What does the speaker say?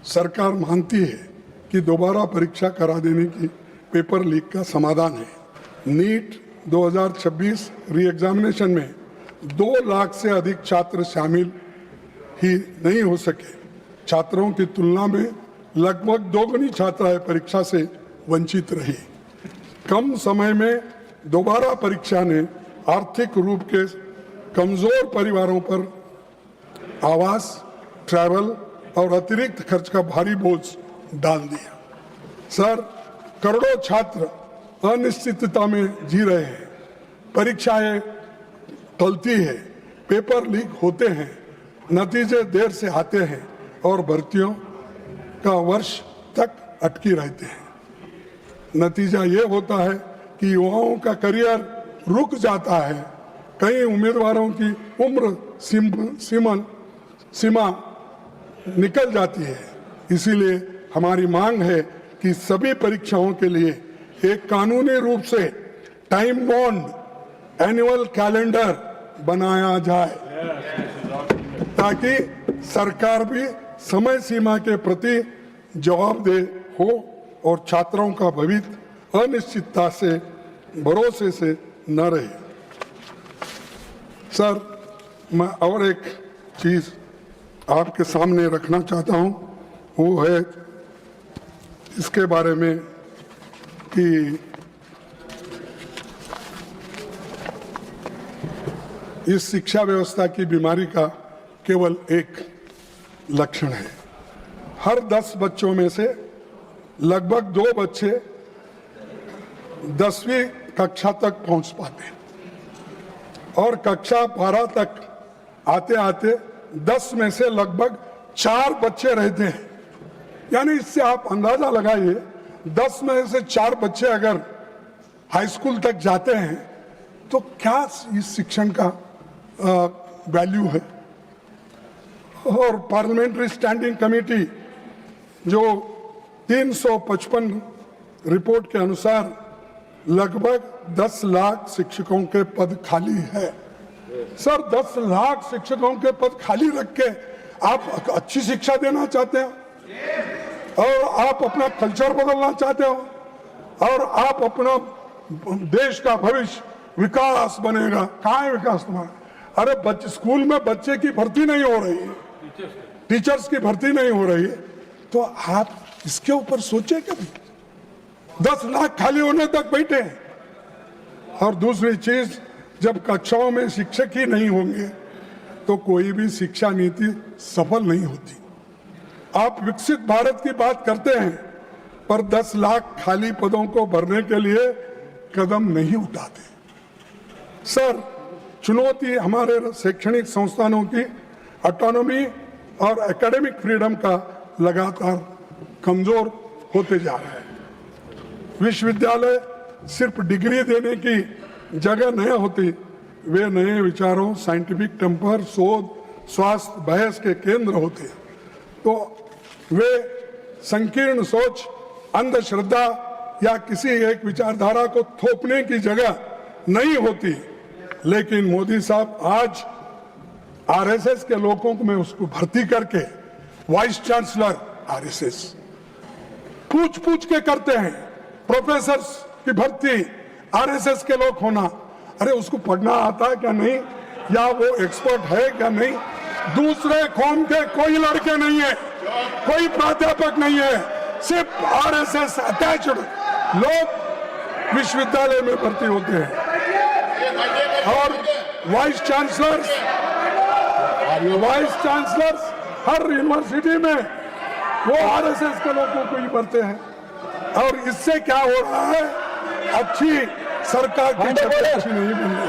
सरकार मानती है कि दोबारा परीक्षा करा देने की पेपर लीक का समाधान है। नीट 2026 री एग्जामिनेशन में 2 लाख से अधिक छात्र शामिल ही नहीं हो सके। छात्रों की तुलना में लगभग दोगुनी छात्राएं परीक्षा से वंचित रही। कम समय में दोबारा परीक्षा ने आर्थिक रूप के कमजोर परिवारों पर आवास, ट्रैवल और अतिरिक्त खर्च का भारी बोझ डाल दिया। सर, करोड़ों छात्र अनिश्चितता में जी रहे हैं। परीक्षाएं टलती है, पेपर लीक होते हैं, नतीजे देर से आते हैं और भर्तियों का वर्ष तक अटकी रहते हैं। नतीजा ये होता है कि युवाओं का करियर रुक जाता है। कई उम्मीदवारों की उम्र सीमा निकल जाती है। इसीलिए हमारी मांग है कि सभी परीक्षाओं के लिए एक कानूनी रूप से टाइम बॉन्ड एनुअल कैलेंडर बनाया जाए, ताकि सरकार भी समय सीमा के प्रति जवाबदेह हो और छात्रों का भविष्य अनिश्चितता से, भरोसे से न रहे। सर, मैं और एक चीज आपके सामने रखना चाहता हूं, वो है इसके बारे में कि इस शिक्षा व्यवस्था की बीमारी का केवल एक लक्षण है। हर 10 बच्चों में से लगभग 2 बच्चे 10वीं कक्षा तक पहुंच पाते हैं और कक्षा 12 तक आते आते 10 में से लगभग 4 बच्चे रहते हैं। यानी इससे आप अंदाजा लगाइए, 10 में से 4 बच्चे अगर हाई स्कूल तक जाते हैं तो क्या इस शिक्षण का वैल्यू है। और पार्लियामेंट्री स्टैंडिंग कमेटी जो 355 रिपोर्ट के अनुसार लगभग 10 लाख शिक्षकों के पद खाली है। सर, 10 लाख शिक्षकों के पद खाली रख के आप अच्छी शिक्षा देना चाहते हो और आप अपना कल्चर बदलना चाहते हो और आप अपना देश का भविष्य विकास बनेगा। कहाँ है विकास तुम्हारा? अरे बच्चे स्कूल में बच्चे की भर्ती नहीं हो रही है, टीचर्स की भर्ती नहीं हो रही है, तो आप इसके ऊपर सोचे कभी? 10 लाख खाली होने तक बैठे हैं। और दूसरी चीज, जब कक्षाओं में शिक्षक ही नहीं होंगे तो कोई भी शिक्षा नीति सफल नहीं होती। आप विकसित भारत की बात करते हैं पर 10 लाख खाली पदों को भरने के लिए कदम नहीं उठाते। सर, चुनौती हमारे शैक्षणिक संस्थानों की ऑटोनॉमी और एकेडमिक फ्रीडम का लगातार कमजोर होते जा रहा है। विश्वविद्यालय सिर्फ डिग्री देने की जगह नहीं होती, वे नए विचारों, साइंटिफिक टेम्पर, शोध, स्वास्थ्य, बहस के केंद्र होते हैं। तो वे संकीर्ण सोच, अंधश्रद्धा या किसी एक विचारधारा को थोपने की जगह नहीं होती। लेकिन मोदी साहब आज आरएसएस के लोगों को मैं उसको भर्ती करके वाइस चांसलर आरएसएस पूछ के करते हैं। प्रोफेसर की भर्ती आरएसएस के लोग होना, अरे उसको पढ़ना आता है क्या नहीं, या वो एक्सपर्ट है क्या नहीं? दूसरे कौम के कोई लड़के नहीं है, कोई प्राध्यापक नहीं है, सिर्फ आरएसएस अटैच्ड लोग विश्वविद्यालय में भर्ती होते हैं। और वाइस चांसलर्स हर यूनिवर्सिटी में वो आरएसएस के लोगों को ही भरते हैं। और इससे क्या हो रहा है, अच्छी सरकार की छवि अच्छी नहीं बन रही।